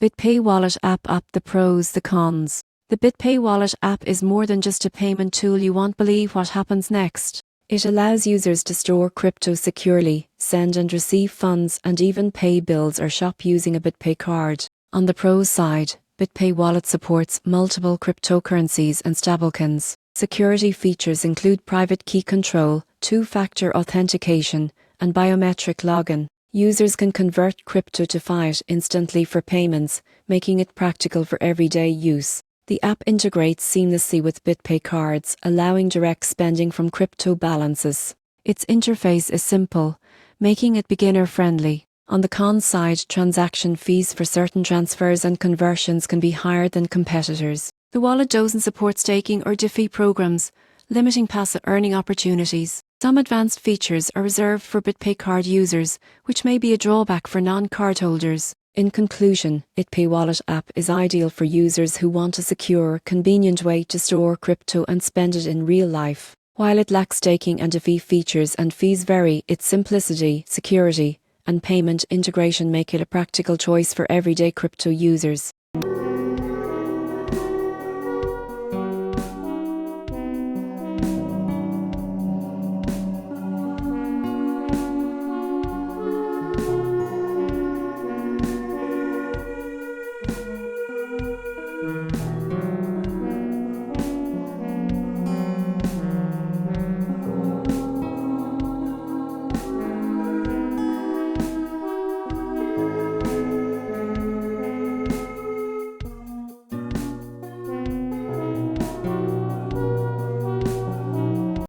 BitPay Wallet app. The pros, the cons. The BitPay Wallet app is more than just a payment tool. You won't believe what happens next. It allows users to store crypto securely, send and receive funds, and even pay bills or shop using a BitPay card. On the pros side, BitPay Wallet supports multiple cryptocurrencies and stablecoins. Security features include private key control, two-factor authentication, and biometric login. Users can convert crypto to fiat instantly for payments, making it practical for everyday use. The app integrates seamlessly with BitPay cards, allowing direct spending from crypto balances. Its interface is simple, making it beginner-friendly. On the cons side, transaction fees for certain transfers and conversions can be higher than competitors. The wallet doesn't support staking or DeFi programs, limiting passive earning opportunities. Some advanced features are reserved for BitPay card users, which may be a drawback for non-card holders. In conclusion, BitPay Wallet app is ideal for users who want a secure, convenient way to store crypto and spend it in real life. While it lacks staking and DeFi features and fees vary, its simplicity, security, and payment integration make it a practical choice for everyday crypto users.